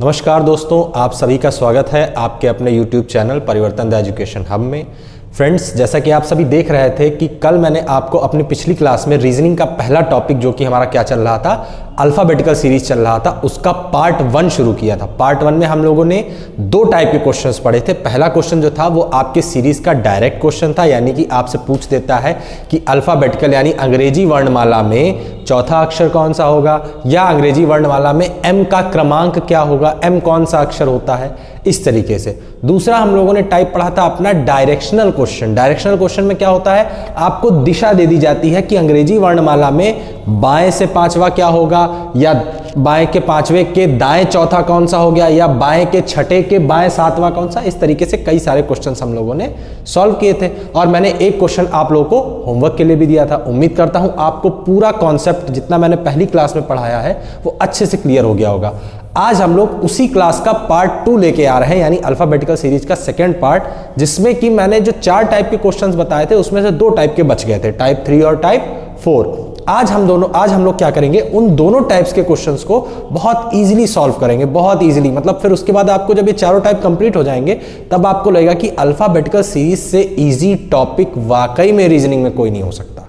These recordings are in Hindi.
नमस्कार दोस्तों, आप सभी का स्वागत है आपके अपने YouTube चैनल परिवर्तन द एजुकेशन हब में। फ्रेंड्स, जैसा कि आप सभी देख रहे थे कि कल मैंने आपको अपनी पिछली क्लास में रीजनिंग का पहला टॉपिक जो कि हमारा क्या चल रहा था, अल्फ़ाबेटिकल सीरीज चल रहा था, उसका पार्ट 1 शुरू किया था। पार्ट 1 में हम लोगों ने 2 टाइप के क्वेश्चंस पढ़े थे। पहला क्वेश्चन जो था वो आपके सीरीज का डायरेक्ट क्वेश्चन था, यानी कि आपसे पूछ देता है कि अल्फ़ाबेटिकल यानी अंग्रेजी वर्णमाला में चौथा अक्षर कौन सा होगा, या अंग्रेजी वर्णमाला में एम का क्रमांक क्या होगा, एम कौन सा अक्षर होता है, इस तरीके से। दूसरा हम लोगों ने टाइप पढ़ा था अपना डायरेक्शनल क्वेश्चन। डायरेक्शनल क्वेश्चन में क्या होता है, आपको दिशा दे दी जाती है कि अंग्रेजी वर्णमाला में बाएं से पांचवा क्या होगा, या बाएं के पांचवें के दाएं चौथा कौन सा हो गया, या बाएं के छठे के बाएं सातवां कौन सा। इस तरीके से कई सारे क्वेश्चंस हम लोगों ने सॉल्व किए थे और मैंने एक क्वेश्चन आप लोगों को होमवर्क के लिए भी दिया था। उम्मीद करता हूं आपको पूरा कॉन्सेप्ट जितना मैंने पहली क्लास में पढ़ाया है वो अच्छे से क्लियर हो गया होगा। आज हम लोग उसी क्लास का पार्ट 2 लेके आ रहे हैं, यानी अल्फाबेटिकल सीरीज का सेकंड पार्ट, जिसमें कि मैंने जो 4 टाइप के क्वेश्चंस बताए थे उसमें से 2 टाइप के बच गए थे, टाइप 3 और टाइप 4। आज हम लोग क्या करेंगे, उन दोनों टाइप्स के क्वेश्चंस को बहुत इजीली सॉल्व करेंगे, बहुत इजीली। मतलब फिर उसके बाद आपको जब ये चारों टाइप कंप्लीट हो जाएंगे तब आपको लगेगा कि अल्फाबेटिकल सीरीज से इजी टॉपिक वाकई में रीजनिंग में कोई नहीं हो सकता।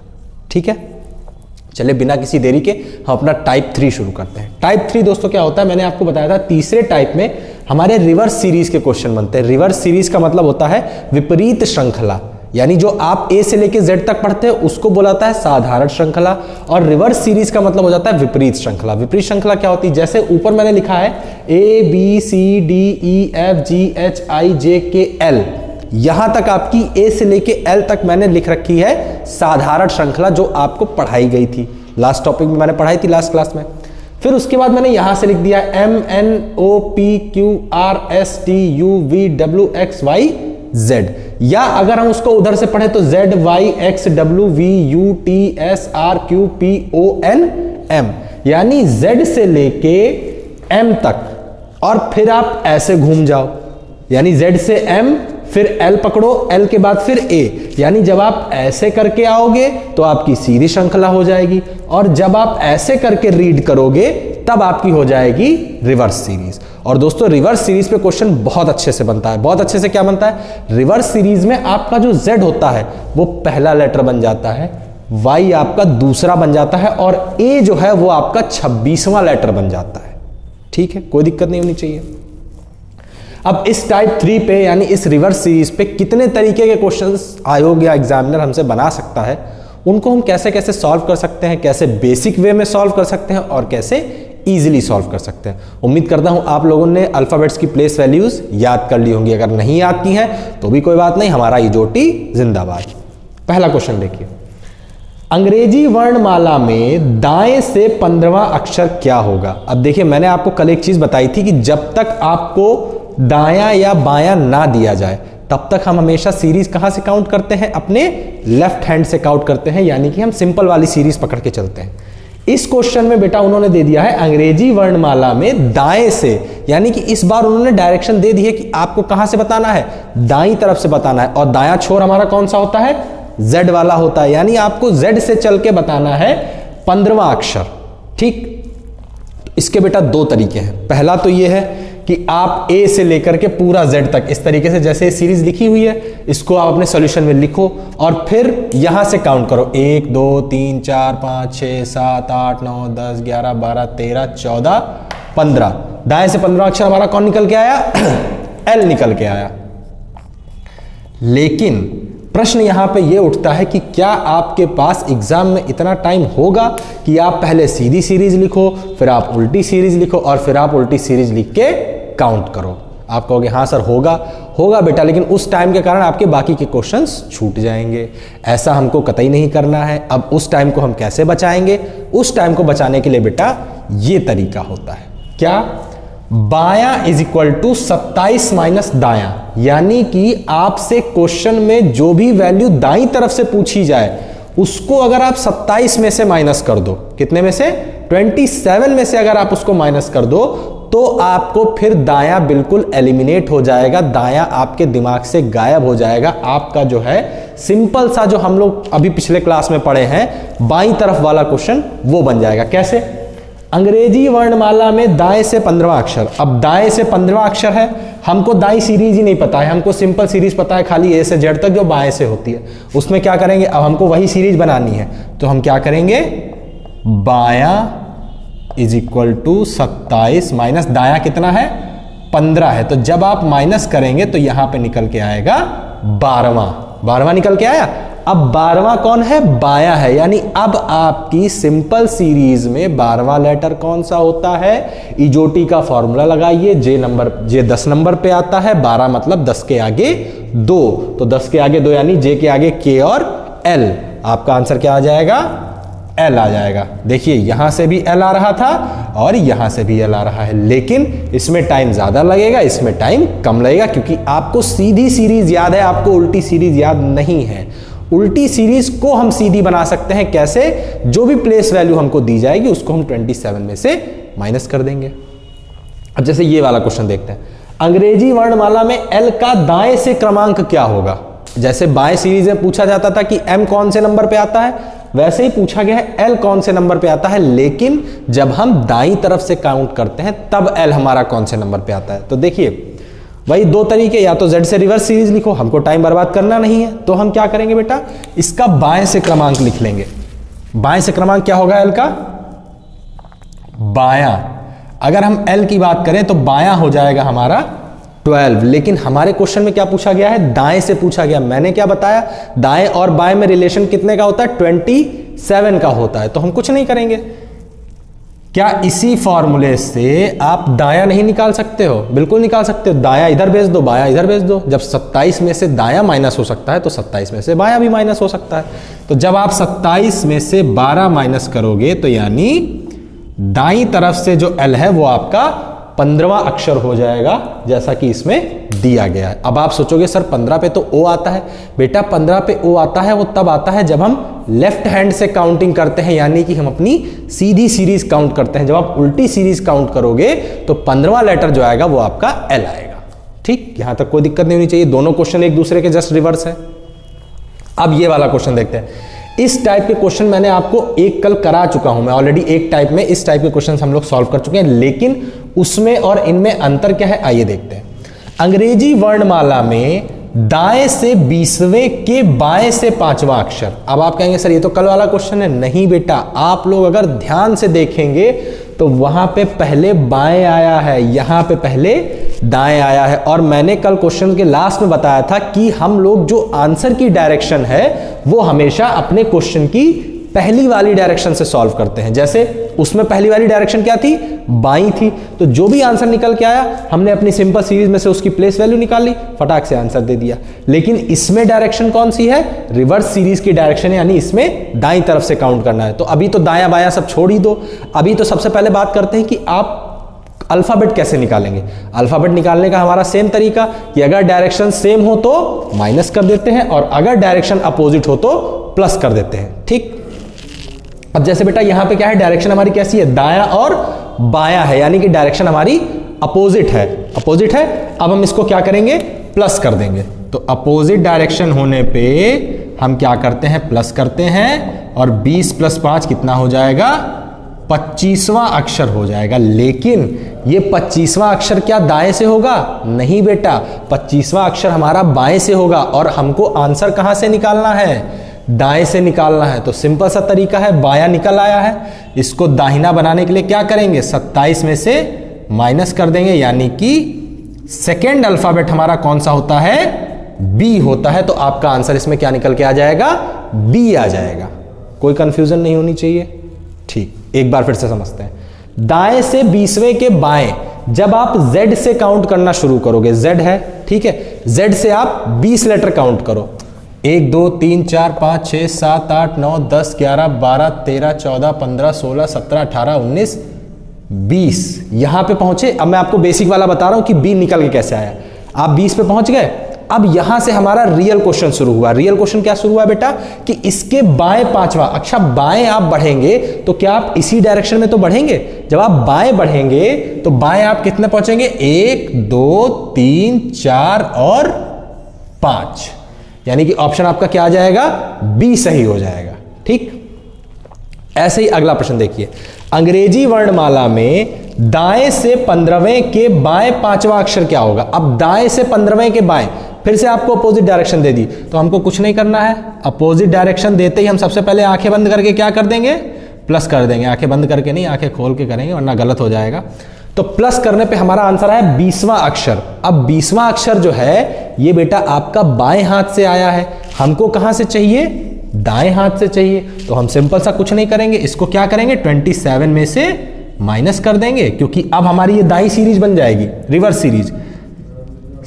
ठीक है, चलिए बिना किसी देरी के हम अपना टाइप 3 शुरू करते हैं। टाइप 3 दोस्तों क्या होता है, मैंने आपको बताया था तीसरे टाइप में हमारे रिवर्स सीरीज के क्वेश्चन बनते हैं। रिवर्स सीरीज का मतलब होता है विपरीत श्रृंखला, यानी जो आप ए से लेके जेड तक पढ़ते हैं उसको बोला जाता है साधारण श्रृंखला, और रिवर्स सीरीज का मतलब हो जाता है विपरीत श्रृंखला। विपरीत श्रृंखला क्या होती है, जैसे ऊपर मैंने लिखा है A B C D E F G H I J K L, यहां तक आपकी ए से लेके एल तक मैंने लिख रखी है साधारण श्रृंखला, जो आपको पढ़ाई गई थी लास्ट टॉपिक में, मैंने पढ़ाई थी लास्ट क्लास में। फिर उसके बाद मैंने यहां से लिख दिया M N O P Q R S T U V W X Y Z, या अगर हम उसको उधर से पढ़े तो Z Y X W V U T S R Q P O N M, यानी जेड से लेके एम तक, और फिर आप ऐसे घूम जाओ, यानी जेड से एम फिर एल पकड़ो, एल के बाद फिर ए, यानी जब आप ऐसे करके आओगे तो आपकी सीधी श्रृंखला हो जाएगी, और जब आप ऐसे करके रीड करोगे तब आपकी हो जाएगी रिवर्स सीरीज। और दोस्तों रिवर्स सीरीज पे क्वेश्चन बहुत अच्छे से बनता है। बहुत अच्छे से क्या बनता है, रिवर्स सीरीज में आपका जो जेड होता है वो पहला लेटर बन जाता है, वाई आपका दूसरा बन जाता है, और ए जो है वो आपका 26वां लेटर बन जाता है। ठीक है, कोई दिक्कत नहीं होनी चाहिए। अब इस टाइप 3 पे यानी इस रिवर्स सीरीज पे कितने तरीके के क्वेश्चंस आयोग या एग्जामिनर हमसे बना सकता है, उनको हम कैसे कैसे सॉल्व कर सकते हैं, कैसे बेसिक वे में सॉल्व कर सकते हैं और कैसे इजीली सॉल्व कर सकते हैं। उम्मीद करता हूं आप लोगों ने अल्फाबेट्स की प्लेस वैल्यूज याद कर ली होंगी। अगर नहीं याद की हैं तो भी कोई बात नहीं, हमारा ईजोटी जिंदाबाद। पहला क्वेश्चन देखिए, अंग्रेजी वर्णमाला में दाएं से 15वां अक्षर क्या होगा। अब देखिए, मैंने आपको कल एक चीज बताई थी कि जब तक आपको दायां या बायां ना दिया जाए तब तक हम हमेशा सीरीज कहां से काउंट करते हैं, अपने लेफ्ट हैंड से काउंट करते हैं, यानी कि हम सिंपल वाली सीरीज पकड़ के चलते हैं। इस क्वेश्चन में बेटा उन्होंने दे दिया है अंग्रेजी वर्णमाला में दाएं से, यानी कि इस बार उन्होंने डायरेक्शन दे दी है कि आपको कहां से बताना है, दाईं तरफ से बताना है, और दायां छोर हमारा कौन सा होता है, जेड वाला होता है, यानी आपको जेड से चल के बताना है 15वां अक्षर। ठीक, इसके बेटा 2 तरीके हैं। पहला तो ये है कि आप ए से लेकर के पूरा जेड तक इस तरीके से, जैसे सीरीज लिखी हुई है इसको आप अपने सॉल्यूशन में लिखो और फिर यहां से काउंट करो 1 2 3 4 5 6 7 8 9 10 11 12 13 14 15। दाएं से 15वां अक्षर हमारा कौन निकल के आया, एल निकल के आया। लेकिन प्रश्न यहां पे ये उठता है कि क्या आपके पास एग्जाम में इतना टाइम होगा कि आप पहले सीधी सीरीज लिखो, फिर आप उल्टी सीरीज लिखो, और फिर आप उल्टी सीरीज लिख के काउंट करो। आप कहोगे हाँ सर होगा बेटा, लेकिन उस टाइम के कारण आपके बाकी के क्वेश्चंस छूट जाएंगे। ऐसा हमको कतई नहीं करना है। अब उस टाइम को हम कैसे बचाएंगे, उस टाइम को बचाने के लिए बेटा ये तरीका होता है, क्या, बायां इज इक्वल टू 27 माइनस दायां, यानी कि आपसे क्वेश्चन में जो भी वैल्यू दाईं तरफ से पूछी जाए उसको अगर आप 27 में से माइनस कर दो, कितने में से, 27 में से अगर आप उसको माइनस कर दो तो आपको फिर दायां बिल्कुल एलिमिनेट हो जाएगा, दायां आपके दिमाग से गायब हो जाएगा। आपका जो है सिंपल सा जो हम लोग अभी पिछले क्लास में पढ़े हैं बाईं तरफ वाला क्वेश्चन वो बन जाएगा। कैसे, अंग्रेजी वर्णमाला में दाएं से 15वां अक्षर। अब दाएं से 15वां अक्षर है, हमको दाई सीरीज ही नहीं पता है, हमको सिंपल सीरीज पता है खाली ए से जेड तक जो बाएं से होती है। उसमें क्या करेंगे, अब हमको वही सीरीज बनानी है, तो हम क्या करेंगे, बायां इज इक्वल टू 27 माइनस दायां कितना है 15 है, तो जब आप माइनस करेंगे तो यहां पे निकल के आएगा 12वां निकल के आया। अब 12वां कौन है, बायां है, यानी अब आपकी सिंपल सीरीज में 12वां लेटर कौन सा होता है, इजोटी का फॉर्मूला लगाइए, जे 10 नंबर पे आता है, 12 मतलब 10 के आगे 2, तो 10 के आगे 2 यानी जे के आगे के और एल, आपका आंसर क्या आ जाएगा, एल आ जाएगा। देखिए यहां से भी एल आ रहा था और यहां से भी एल आ रहा है, लेकिन इसमें टाइम ज्यादा लगेगा, इसमें टाइम कम लगेगा, क्योंकि आपको सीधी सीरीज याद है, आपको उल्टी सीरीज याद नहीं है। उल्टी सीरीज को हम सीधी बना सकते हैं कैसे, जो भी प्लेस वैल्यू हमको दी जाएगी उसको हम 27 में से माइनस कर देंगे। अब जैसे ये वाला क्वेश्चन देखते हैं, अंग्रेजी वर्णमाला में एल का दाएं से क्रमांक क्या होगा। जैसे बाएं सीरीज में पूछा जाता था कि एम कौन से नंबर पे आता है, वैसे ही पूछा गया है एल कौन से नंबर पे आता है, लेकिन जब हम दाईं तरफ से काउंट करते हैं तब एल हमारा कौन से नंबर पे आता है। तो देखिए वही दो तरीके, या तो जेड से रिवर्स सीरीज लिखो, हमको टाइम बर्बाद करना नहीं है, तो हम क्या करेंगे बेटा, इसका बाएं से क्रमांक लिख लेंगे। बाएं से क्रमांक क्या होगा एल का, बायां। अगर हम एल की बात करें तो बायां हो जाएगा हमारा 12, लेकिन हमारे क्वेश्चन में क्या पूछा गया है, दाएं से पूछा गया। मैंने क्या बताया, दाएं और बाएं में रिलेशन कितने का होता है, 27 का होता है, तो हम कुछ नहीं करेंगे। क्या इसी फॉर्मूले से आप दायां नहीं निकाल सकते हो, बिल्कुल निकाल सकते हो, दायां इधर भेज दो, बायां इधर भेज दो। जब 27 में से दायां माइनस हो सकता है तो 27 में से बायां भी माइनस हो सकता है। तो जब आप 27 में से 12 माइनस करोगे तो यानी दाईं तरफ से जो एल है वो आपका 15वां अक्षर हो जाएगा, जैसा कि इसमें दिया गया है। अब आप सोचोगे सर 15 पे तो ओ आता है, बेटा 15 पे ओ आता है वो तब आता है जब हम लेफ्ट हैंड से काउंटिंग करते हैं, यानी कि हम अपनी सीधी सीरीज काउंट करते हैं। जब आप उल्टी सीरीज काउंट करोगे तो 15वां लेटर जो आएगा वो आपका एल आएगा। ठीक, यहां तक कोई दिक्कत नहीं होनी चाहिए, दोनों क्वेश्चन एक दूसरे के जस्ट रिवर्स है। अब ये वाला क्वेश्चन देखते हैं। इस टाइप के क्वेश्चन मैंने आपको एक कल करा चुका हूं, मैं ऑलरेडी एक टाइप में इस टाइप के क्वेश्चन हम लोग सॉल्व कर चुके हैं, लेकिन उसमें और इनमें अंतर क्या है आइए देखते हैं। अंग्रेजी वर्णमाला में दाएं से 20वें के बाएं से 5वां अक्षर। अब आप कहेंगे सर ये तो कल वाला क्वेश्चन है, नहीं बेटा, आप लोग अगर ध्यान से देखेंगे तो वहां पे पहले बाएं आया है, यहां पे पहले दाएं आया है। और मैंने कल क्वेश्चन के लास्ट में बताया था कि हम लोग जो आंसर की डायरेक्शन है वो हमेशा अपने क्वेश्चन की पहली वाली डायरेक्शन से सॉल्व करते हैं। जैसे उसमें पहली वाली डायरेक्शन क्या थी, बाईं थी, तो जो भी आंसर निकल के आया हमने अपनी सिंपल सीरीज में से उसकी प्लेस वैल्यू निकाल ली, फटाक से आंसर दे दिया। लेकिन इसमें डायरेक्शन कौन सी है, रिवर्स सीरीज की डायरेक्शन है, यानी इसमें दाईं तरफ से काउंट करना है। तो अभी तो दायां बायां सब छोड़ ही दो, अभी तो सबसे पहले बात करते हैं कि आप अल्फाबेट कैसे निकालेंगे। अल्फाबेट निकालने का हमारा सेम तरीका कि अगर डायरेक्शन सेम हो तो माइनस कर देते हैं और अगर डायरेक्शन अपोजिट हो तो प्लस कर देते हैं। ठीक, अब जैसे बेटा यहां पे क्या है, डायरेक्शन हमारी कैसी है, दायां और बायां है, यानी कि डायरेक्शन हमारी अपोजिट है, अपोजिट है। अब हम इसको क्या करेंगे, प्लस कर देंगे। तो अपोजिट डायरेक्शन होने पे हम क्या करते हैं, प्लस करते हैं, और 20 + 5 कितना हो जाएगा, 25वां अक्षर हो जाएगा। लेकिन ये 25वां अक्षर क्या दाएं से होगा, नहीं बेटा, 25वां अक्षर हमारा बाएं से होगा, और हमको आंसर कहां से निकालना है, दाएं से निकालना है। तो सिंपल सा तरीका है, बायां निकल आया है, इसको दाहिना बनाने के लिए क्या करेंगे, 27 में से माइनस कर देंगे, यानी कि सेकेंड अल्फाबेट हमारा कौन सा होता है, बी होता है। तो आपका आंसर इसमें क्या निकल के आ जाएगा, बी आ जाएगा। कोई कंफ्यूजन नहीं होनी चाहिए। ठीक, एक बार फिर से समझते हैं। दाएं से 20वें के बाएं, जब आप Z से काउंट करना शुरू करोगे, Z है, ठीक है, Z से आप 20 लेटर काउंट करो, 1 2 3 4 5 6 7 8 9 10 11 12 13 14 15 16 17 18 19 20, यहां पे पहुंचे। अब मैं आपको बेसिक वाला बता रहा हूं कि बी निकल के कैसे आया। आप 20 पे पहुंच गए, अब यहां से हमारा रियल क्वेश्चन शुरू हुआ। रियल क्वेश्चन क्या शुरू हुआ बेटा, कि इसके बाएं 5वां। अच्छा, बाएं आप बढ़ेंगे तो क्या आप इसी डायरेक्शन में तो बढ़ेंगे, जब आप बाएं बढ़ेंगे तो बाएं आप कितने पहुंचेंगे, 1 2 3 4 और 5, यानी कि ऑप्शन आपका क्या आ जाएगा, बी सही हो जाएगा। ठीक, ऐसे ही अगला प्रश्न देखिए। अंग्रेजी वर्णमाला में दाएं से 15वें के बाएं पांचवा अक्षर क्या होगा। अब दाएं से 15वें के बाएं, फिर से आपको अपोजिट डायरेक्शन दे दी, तो हमको कुछ नहीं करना है। अपोजिट डायरेक्शन देते ही हम सबसे पहले आंखें बंद करके क्या कर देंगे, प्लस कर देंगे। आंखें बंद करके नहीं, आंखें खोल के करेंगे वरना गलत हो जाएगा। तो प्लस करने पे हमारा आंसर है 20वां अक्षर। अब 20वां अक्षर जो है ये बेटा आपका बाएं हाथ से आया है, हमको कहां से चाहिए, दाएं हाथ से चाहिए। तो हम सिंपल सा कुछ नहीं करेंगे, इसको क्या करेंगे 27 में से माइनस कर देंगे, क्योंकि अब हमारी ये दाई सीरीज बन जाएगी, रिवर्स सीरीज।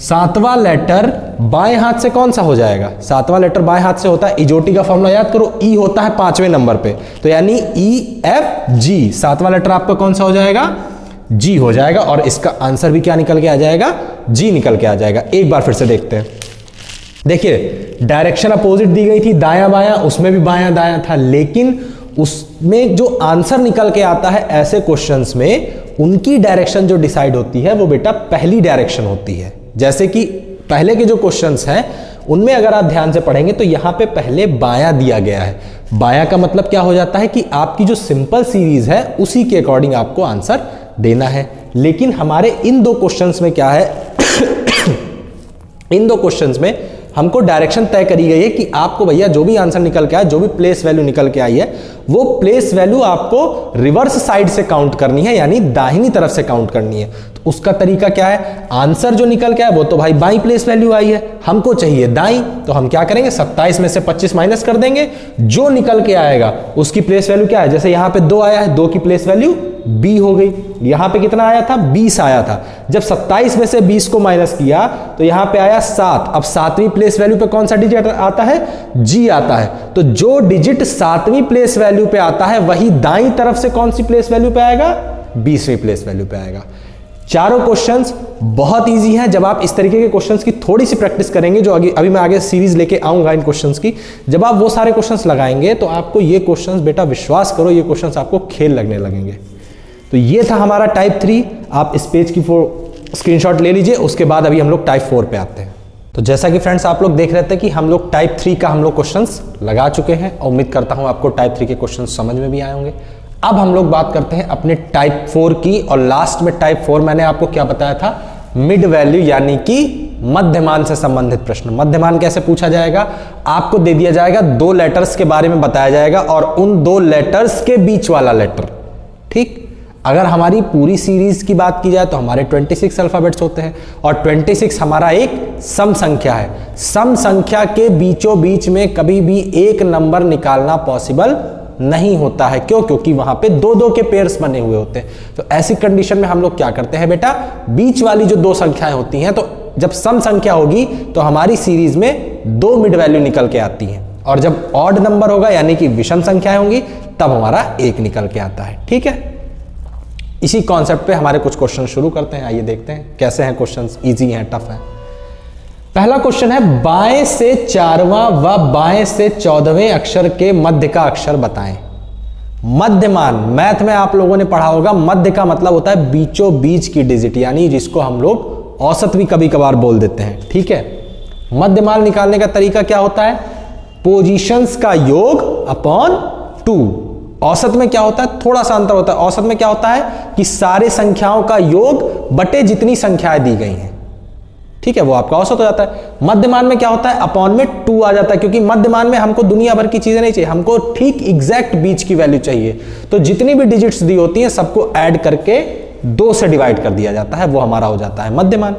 7वां लेटर बाएं हाथ से कौन सा हो जाएगा, 7वां लेटर बाएं हाथ से होता है, इजोटी का फॉर्मूला याद करो, ई होता है 5वें नंबर पे, तो यानी ई एफ जी, 7वां लेटर आपका कौन सा हो जाएगा, जी हो जाएगा। और इसका आंसर भी क्या निकल के आ जाएगा, जी निकल के आ जाएगा। एक बार फिर से देखते हैं। देखिए डायरेक्शन अपोजिट दी गई थी, दायां बायां, उसमें भी बायां दायां था, लेकिन उसमें जो आंसर निकल के आता है ऐसे क्वेश्चंस में उनकी डायरेक्शन जो डिसाइड होती है वो बेटा पहली डायरेक्शन होती है। जैसे कि पहले के जो क्वेश्चंस हैं उनमें अगर आप ध्यान से पढ़ेंगे तो यहां पे पहले बायां दिया गया है। बायां का मतलब क्या हो जाता है कि आपकी जो सिंपल सीरीज है उसी के अकॉर्डिंग आपको आंसर देना है। लेकिन हमारे इन दो क्वेश्चंस में क्या है इन दो क्वेश्चंस में हमको डायरेक्शन तय करी गई है कि आपको भैया जो भी आंसर निकल के आए, जो भी प्लेस वैल्यू निकल के आई है, वो प्लेस वैल्यू आपको रिवर्स साइड से काउंट करनी है, यानी दाहिनी तरफ से काउंट करनी है। तो उसका तरीका क्या है, आंसर जो निकल के आए वो तो भाई बाई प्लेस वैल्यू आई है, हमको चाहिए दाई, तो हम क्या करेंगे 27 में से 25 माइनस कर देंगे, जो निकल के आएगा उसकी प्लेस वैल्यू क्या है। जैसे यहां पे 2 आया है, 2 की प्लेस वैल्यू b हो गई। यहां पे कितना आया था, 20 आया था। जब 27 में से 20 को माइनस किया तो यहां पे आया 7। अब 7वीं प्लेस वैल्यू पे कौन सा डिजिट आता है, g आता है। तो जो डिजिट 7वीं प्लेस वैल्यू पे आता है वही दाईं तरफ से कौन सी प्लेस वैल्यू पे आएगा, 20वीं प्लेस वैल्यू पे आएगा। चारों क्वेश्चंस बहुत इजी हैं। जब आप इस तरीके के क्वेश्चंस की थोड़ी सी प्रैक्टिस करेंगे, जो अभी मैं आगे सीरीज लेके आऊंगा इन क्वेश्चंस की, जब आप वो सारे क्वेश्चंस लगाएंगे तो आपको ये क्वेश्चंस बेटा विश्वास करो ये क्वेश्चंस आपको खेल लगने लगेंगे। तो ये था हमारा टाइप 3। आप इस पेज की स्क्रीनशॉट ले लीजिए, उसके बाद अभी हम लोग टाइप 4 पे आते हैं। तो जैसा कि फ्रेंड्स आप लोग देख रहे थे कि हम लोग टाइप 3 का हम लोग क्वेश्चंस लगा चुके हैं और उम्मीद करता हूं आपको टाइप 3 के क्वेश्चंस समझ में भी आए होंगे। अब हम लोग बात करते हैं अपने टाइप 4 की, और लास्ट में टाइप 4 मैंने आपको क्या बताया था, मिड वैल्यू यानी कि मध्यमान से संबंधित प्रश्न। मध्यमान कैसे पूछा जाएगा, आपको दे दिया जाएगा 2 लेटर्स के बारे में बताया जाएगा और उन 2 लेटर्स के बीच वाला लेटर। ठीक, अगर हमारी पूरी सीरीज की बात की जाए तो हमारे 26 अल्फाबेट्स होते हैं और 26 हमारा एक सम संख्या है। सम संख्या के बीचों बीच में कभी भी एक नंबर निकालना पॉसिबल नहीं होता है। क्यों, क्योंकि वहां पे 2-2 के पेयर्स बने हुए होते हैं। तो ऐसी कंडीशन में हम लोग क्या करते हैं बेटा, बीच वाली जो 2 संख्याएं होती हैं, तो जब सम संख्या होगी तो हमारी सीरीज में 2 मिड वैल्यू निकल के आती हैं, और जब ऑड नंबर होगा यानी कि विषम संख्याएं होंगी तब हमारा 1 निकल के आता है। ठीक है, इसी कॉन्सेप्ट पे हमारे कुछ क्वेश्चन शुरू करते हैं। आइए देखते हैं कैसे हैं क्वेश्चंस, इजी हैं, टफ हैं। पहला क्वेश्चन है, बाएं से 4वां व बाएं से 14वें अक्षर के मध्य का अक्षर बताएं। मध्यमान, मैथ में आप लोगों ने पढ़ा होगा, मध्य का मतलब होता है बीचों बीच की डिजिट, यानी जिसको हम लोग औसत भी कभी कभार बोल देते हैं। ठीक है, मध्यमान निकालने का तरीका क्या होता है, पोजीशंस का योग अपॉन 2। औसत में क्या होता है, थोड़ा सा अंतर होता है। औसत में क्या होता है कि सारे संख्याओं का योग बटे जितनी संख्याएं दी गई हैं, ठीक है, वो आपका औसत हो जाता है। मध्यमान में क्या होता है, अपॉन में 2 आ जाता है, क्योंकि मध्यमान में हमको दुनिया भर की चीजें नहीं चाहिए, हमको ठीक एग्जैक्ट बीच की वैल्यू चाहिए। तो जितनी भी डिजिट्स दी होती हैं सबको ऐड करके 2 से डिवाइड कर दिया जाता है, वो हमारा हो जाता है मध्यमान।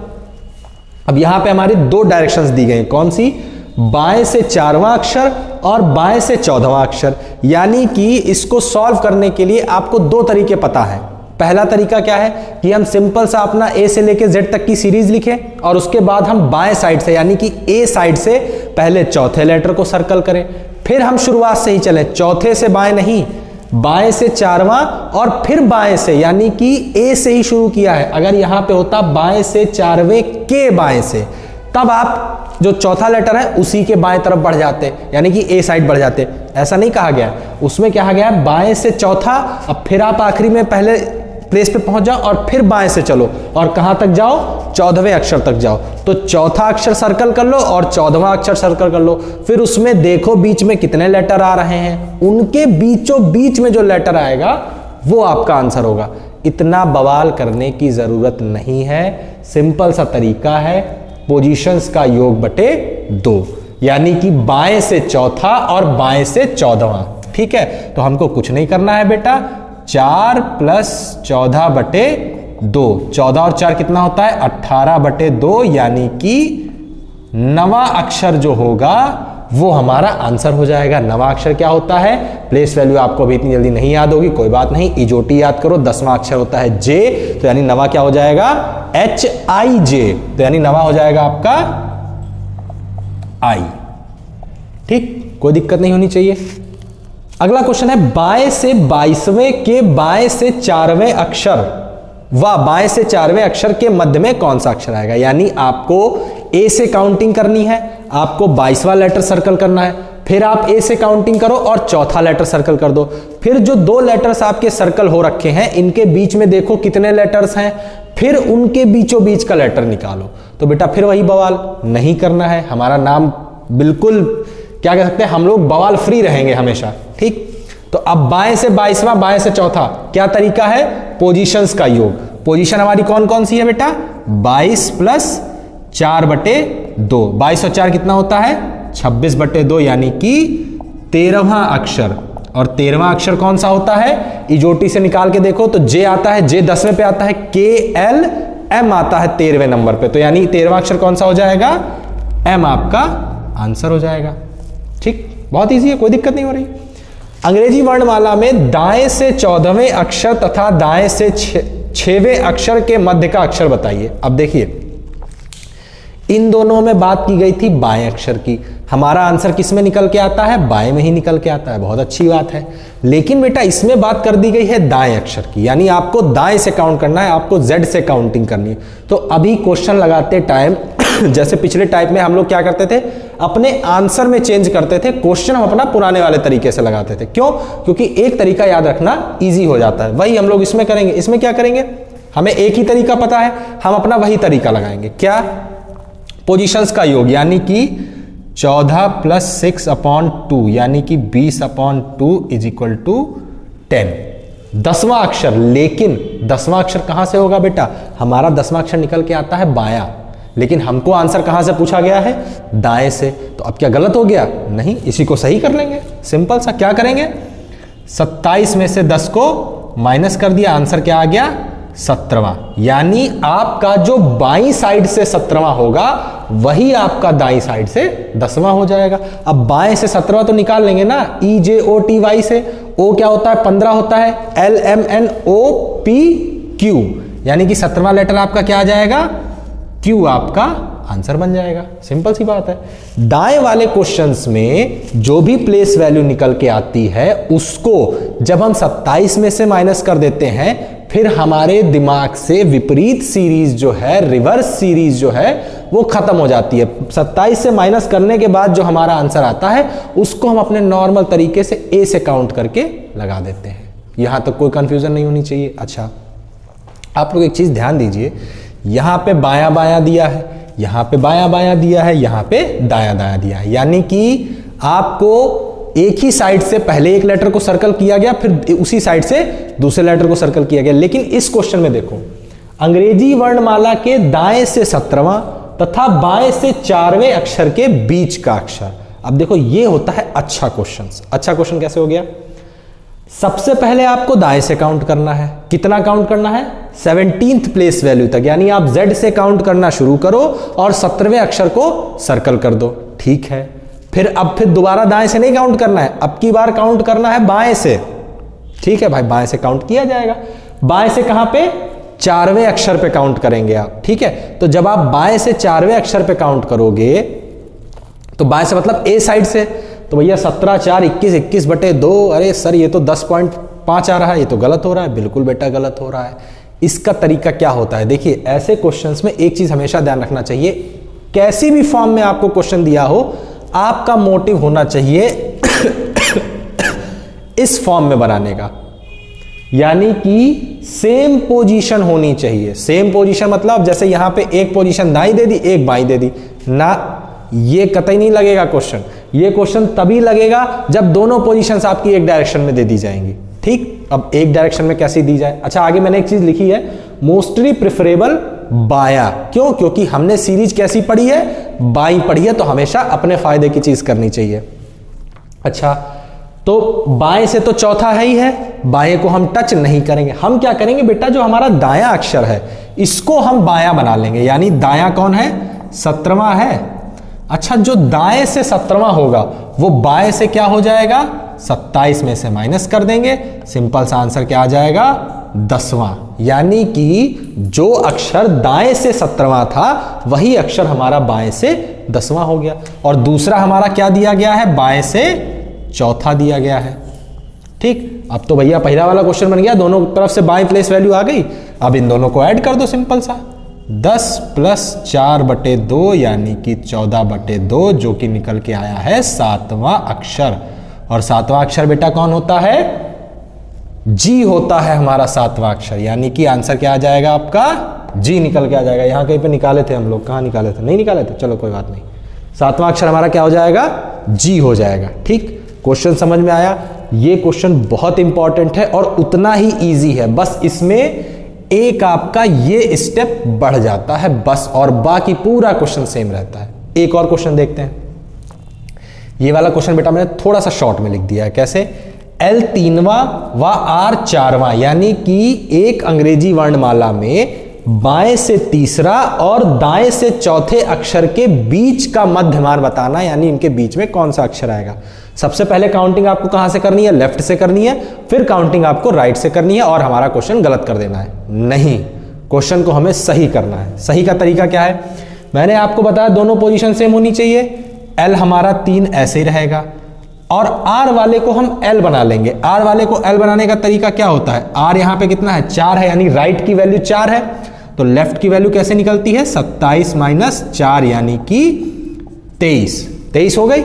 अब यहां पे हमारी 2 डायरेक्शंस दी गई, कौन सी, बाएं से 4वां अक्षर और बाएं से 14वां अक्षर। यानी कि इसको सॉल्व करने के लिए आपको 2 तरीके पता है। पहला तरीका क्या है कि हम सिंपल सा अपना ए से लेके जेड तक की सीरीज लिखें और उसके बाद हम बाएं साइड से यानी कि ए साइड से पहले चौथे लेटर को सर्कल करें, फिर हम शुरुआत से ही चलें, चौथे से बाएं नहीं, बाएं से 4वां और फिर बाएं से, यानी कि ए से ही शुरू किया है। अगर यहां पे होता बाएं से 4वें के बाएं से, तब आप जो चौथा लेटर है उसी के बाएं तरफ बढ़ जाते, यानी कि ए साइड बढ़ जाते। ऐसा नहीं कहा गया, उसमें कहा गया बाएं से चौथा, अब फिर आप आखिरी में पहले प्लेस पे पहुंच जाओ और फिर बाएं से चलो और कहां तक जाओ, 14वें अक्षर तक जाओ। तो चौथा अक्षर सर्कल कर लो और 14वां अक्षर सर्कल कर लो, फिर उसमें देखो बीच में कितने लेटर आ रहे हैं, उनके बीचों बीच में जो लेटर आएगा वो आपका आंसर होगा। इतना बवाल करने की जरूरत नहीं है, सिंपल सा तरीका है, पोजीशंस का योग बटे 2, यानी कि बाएं से चौथा और बाएं से 14वां। ठीक है, तो हमको कुछ नहीं करना है बेटा, 4 + 14 बटे 2, 14 और 4 कितना होता है 18 बटे 2, यानी कि 9वां अक्षर जो होगा वो हमारा आंसर हो जाएगा। 9वां अक्षर क्या होता है, प्लेस वैल्यू आपको अभी इतनी जल्दी नहीं याद होगी, कोई बात नहीं, इजोटी याद करो। 10वां अक्षर होता है जे, तो यानी 9वां क्या हो जाएगा HIJ, तो यानी 9वां हो जाएगा आपका I। ठीक, कोई दिक्कत नहीं होनी चाहिए। अगला क्वेश्चन है, बाएं से 22वें के बाएं से 4वें अक्षर व बाएं से 4वें अक्षर के मध्य में कौन सा अक्षर आएगा। यानी आपको ए से काउंटिंग करनी है, आपको 22वां लेटर सर्कल करना है, फिर आप ए से काउंटिंग करो और चौथा लेटर सर्कल कर दो, फिर जो 2 लेटर्स आपके सर्कल हो रखे हैं इनके बीच में देखो कितने लेटर्स हैं, फिर उनके बीचों बीच का लेटर निकालो। तो बेटा फिर वही बवाल नहीं करना है, हमारा नाम बिल्कुल क्या कह सकते हैं, हम लोग बवाल फ्री रहेंगे हमेशा। ठीक, तो अब बाएं से 22वां, बाएं से चौथा, क्या तरीका है, पोजीशंस का योग। पोजीशन हमारी कौन कौन सी है बेटा, 22 + 4 बटे 2, 22 और 4 कितना होता है 26 बटे 2, यानी कि 13वां अक्षर। और 13वां अक्षर कौन सा होता है, इजोटी से निकाल के देखो तो जे आता है, जे 10वें पे आता है, KLM आता है 13वें नंबर पे, तो यानी 13वां अक्षर कौन सा हो जाएगा, M आपका आंसर हो जाएगा। ठीक, बहुत इजी है, कोई दिक्कत नहीं हो रही। अंग्रेजी वर्णमाला में दाएं से 14वें अक्षर तथा दाएं से 6वें अक्षर के मध्य का अक्षर बताइए। अब देखिए, इन दोनों में बात की गई थी बाएं अक्षर की, हमारा आंसर किस में निकल के आता है, बाएं में ही निकल के आता है, बहुत अच्छी बात है। लेकिन बेटा इसमें बात कर दी गई है दाएं अक्षर की, यानी आपको दाएं से काउंट करना है, आपको Z से काउंटिंग करनी है। तो अभी क्वेश्चन लगाते टाइम जैसे पिछले टाइप में हम लोग क्या करते थे, अपने आंसर में चेंज करते थे, क्वेश्चन हम अपना पुराने वाले तरीके से लगाते थे। क्यों, क्योंकि एक तरीका याद रखना इजी हो जाता है, वही हम लोग इसमें करेंगे। इसमें क्या करेंगे, हमें एक ही तरीका पता है, हम अपना वही तरीका लगाएंगे, क्या, पोजीशंस का योग, यानी कि 14 + 6/2 यानी कि 20/2 = 10। 10वां अक्षर, लेकिन 10वां अक्षर कहां से होगा बेटा, हमारा 10वां अक्षर निकल के आता है बायां, लेकिन हमको आंसर कहां से पूछा गया है, दाएं से। तो अब क्या गलत हो गया, नहीं, इसी को सही कर लेंगे, सिंपल सा। क्या करेंगे, 27 में से 10 को माइनस कर दिया, आंसर क्या आ गया 17वां, यानी आपका जो बाईं साइड से 17वां होगा वही आपका दाईं साइड से 10वां हो जाएगा। अब बाएं से 17वां तो निकाल लेंगे ना, EJOTY से, O क्या होता है 15 होता है, LMNOPQ, यानी कि 17वां लेटर आपका क्या आ जाएगा, Q आपका आंसर बन जाएगा, सिंपल सी बात है। दाएं वाले क्वेश्चंस में जो भी प्लेस वैल्यू निकल के आती है उसको जब हम 27 में से माइनस कर देते हैं, फिर हमारे दिमाग से विपरीत सीरीज जो है, रिवर्स सीरीज जो है वो खत्म हो जाती है। 27 से माइनस करने के बाद जो हमारा आंसर आता है उसको हम अपने नॉर्मल तरीके से ए से काउंट करके लगा देते हैं। यहां तक कोई कंफ्यूजन नहीं होनी चाहिए। अच्छा, आप लोग एक चीज ध्यान दीजिए, यहां पे बायां बायां दिया है, यहां पे बायां बायां दिया है, यहां पे दायां दायां दिया है, यानी कि आपको एक ही साइड से पहले एक लेटर को सर्कल किया गया, फिर उसी साइड से दूसरे लेटर को सर्कल किया गया। लेकिन इस क्वेश्चन में देखो, अंग्रेजी वर्णमाला के दाएं से 17वां तथा बाएं से 4वें अक्षर के बीच का अक्षर। अब देखो ये होता है अच्छा क्वेश्चन। अच्छा क्वेश्चन कैसे हो गया, सबसे पहले आपको दाएं से काउंट करना है, कितना काउंट करना है 17th प्लेस वैल्यू तक, यानी आप Z से काउंट करना शुरू करो और 17वें अक्षर को सर्कल कर दो। ठीक है, फिर दोबारा दाएं से नहीं काउंट करना है, अब की बार काउंट करना है बाएं से। ठीक है भाई, बाएं से काउंट किया जाएगा। बाएं से कहां पे, 4वें अक्षर पे काउंट करेंगे आप। ठीक है, तो जब आप बाएं से 4वें अक्षर पे काउंट करोगे तो बाएं से मतलब ए साइड से, तो भैया 17 4 21 21 बटे 2, अरे सर ये तो 10.5 आ रहा है, ये तो गलत हो रहा है। बिल्कुल बेटा गलत हो रहा है। इसका तरीका क्या होता है, देखिए ऐसे क्वेश्चंस में एक चीज हमेशा ध्यान रखना चाहिए, कैसी भी फॉर्म में आपको क्वेश्चन दिया हो, आपका मोटिव होना चाहिए इस फॉर्म में बनाने का, यानी कि सेम पोजीशन होनी चाहिए। सेम पोजीशन मतलब जैसे यहां पे एक पोजीशन दाईं दे दी, एक बाईं दे दी ना, ये कतई नहीं लगेगा क्वेश्चन। ये क्वेश्चन तभी लगेगा जब दोनों पोजीशंस आपकी एक डायरेक्शन में दे दी जाएंगी। ठीक, अब एक डायरेक्शन में कैसे दी जाए। अच्छा, आगे मैंने एक चीज लिखी है, मोस्टली प्रिफरेबल बाया। क्यों? क्योंकि हमने सीरीज कैसी पढ़ी है, बाई पढ़ी है, तो हमेशा अपने फायदे की चीज करनी चाहिए। अच्छा, तो बाएं से तो चौथा है ही है, बाएं को हम टच नहीं करेंगे। हम क्या करेंगे बेटा, जो हमारा दायां अक्षर है इसको हम बायां बना लेंगे, यानी दायां कौन है, 17वां है। अच्छा, जो दाएं से 17वां होगा वो बाएं से क्या हो जाएगा, 27 में से माइनस कर देंगे, सिंपल सा आंसर क्या आ जाएगा, 10वां। यानी कि जो अक्षर दाएं से 17वां था वही अक्षर हमारा बाएं से 10वां हो गया। और दूसरा हमारा क्या दिया गया है, बाएं से चौथा दिया गया है। ठीक, अब तो भैया पहला वाला क्वेश्चन बन गया, दोनों तरफ से बाएं प्लेस वैल्यू आ गई। अब इन दोनों को ऐड कर दो, सिंपल सा 10 + 4/2 यानी कि 14/2, जो कि निकल के आया है 7वां अक्षर। और 7वां अक्षर बेटा कौन होता है, जी होता है हमारा 7वां अक्षर। यानी कि आंसर क्या आ जाएगा आपका, जी निकल के आ जाएगा। यहां कहीं पे निकाले थे हम लोग, कहां निकाले थे, नहीं निकाले थे, चलो कोई बात नहीं। 7वां अक्षर हमारा क्या हो जाएगा, जी हो जाएगा। ठीक, क्वेश्चन समझ में आया। ये क्वेश्चन बहुत इंपॉर्टेंट है और उतना ही इजी है, बस इसमें एक आपका ये स्टेप बढ़ जाता है बस, और बाकी पूरा क्वेश्चन सेम रहता है। एक और क्वेश्चन देखते हैं। ये वाला क्वेश्चन बेटा मैंने थोड़ा सा शॉर्ट में लिख दिया है। कैसे, L 3वां व R 4वां, यानी कि एक अंग्रेजी वर्णमाला में बाएं से तीसरा और दाएं से चौथे अक्षर के बीच का मध्यमान बताना, यानी इनके बीच में कौन सा अक्षर आएगा। सबसे पहले काउंटिंग आपको कहां से करनी है, लेफ्ट से करनी है, फिर काउंटिंग आपको राइट से करनी है, और हमारा क्वेश्चन गलत कर देना है। नहीं, क्वेश्चन को हमें सही करना है। सही का तरीका क्या है, मैंने आपको बताया दोनों पोजीशन सेम होनी चाहिए। L हमारा 3 ऐसे ही रहेगा, और R वाले को हम L बना लेंगे। R वाले को L बनाने का तरीका क्या होता है, R यहां पे कितना है, 4 है, यानी राइट की वैल्यू 4 है, तो लेफ्ट की वैल्यू कैसे निकलती है, 27 - 4 यानी कि 23 हो गई।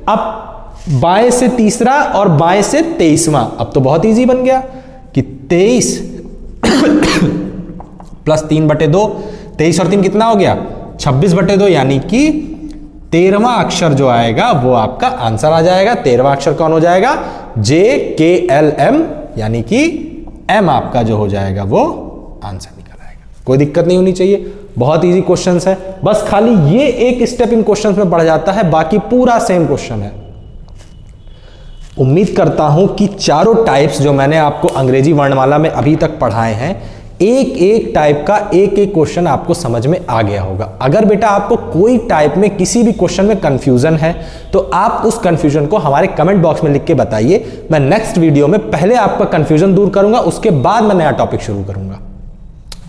अब बाएं से तीसरा और बाएं से 23वां, अब तो बहुत इजी बन गया कि 23 + 3/2, 23 और 3 कितना हो गया, 26/2, यानी कि 13वां अक्षर जो आएगा वो आपका आंसर आ जाएगा। 13वां अक्षर कौन हो जाएगा, JKLM, यानी कि M आपका जो हो जाएगा वो आंसर निकल आएगा। कोई दिक्कत नहीं होनी चाहिए, बहुत इजी क्वेश्चंस है, बस खाली ये एक स्टेप इन क्वेश्चंस में बढ़ जाता है, बाकी पूरा सेम क्वेश्चन है। उम्मीद करता हूं कि चारों टाइप्स जो मैंने आपको अंग्रेजी वर्णमाला में अभी तक पढ़ाए हैं, एक एक टाइप का एक एक क्वेश्चन आपको समझ में आ गया होगा। अगर बेटा आपको कोई टाइप में किसी भी क्वेश्चन में कंफ्यूजन है तो आप उस कंफ्यूजन को हमारे कमेंट बॉक्स में लिख के बताइए। मैं नेक्स्ट वीडियो में पहले आपका कंफ्यूजन दूर करूंगा, उसके बाद मैं नया टॉपिक शुरू करूंगा।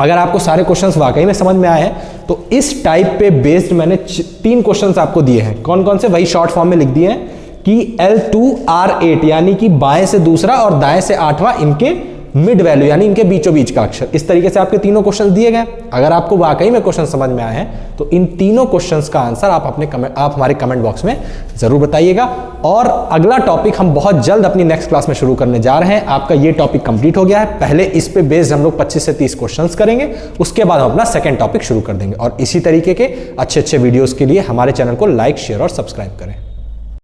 अगर आपको सारे क्वेश्चंस वाकई में समझ में आए हैं तो इस टाइप पे बेस्ड मैंने 3 क्वेश्चंस आपको दिए हैं। कौन कौन से, वही शॉर्ट फॉर्म में लिख दिए हैं कि L2 R8, यानी कि बाएं से दूसरा और दाएं से 8वां, इनके मिड वैल्यू यानी इनके बीचों बीच का अक्षर। इस तरीके से आपके तीनों क्वेश्चन दिए गए। अगर आपको वाकई में क्वेश्चन समझ में आए हैं तो इन तीनों क्वेश्चंस का आंसर आप हमारे कमेंट बॉक्स में जरूर बताइएगा। और अगला टॉपिक हम बहुत जल्द अपनी नेक्स्ट क्लास में शुरू करने जा रहे हैं। आपका ये टॉपिक कंप्लीट हो गया है, पहले इस पे बेस्ड हम लोग 25 से 30 क्वेश्चंस करेंगे, उसके बाद हम अपना सेकेंड टॉपिक शुरू कर देंगे। और इसी तरीके के अच्छे अच्छे वीडियोस के लिए हमारे चैनल को लाइक, शेयर और सब्सक्राइब करें।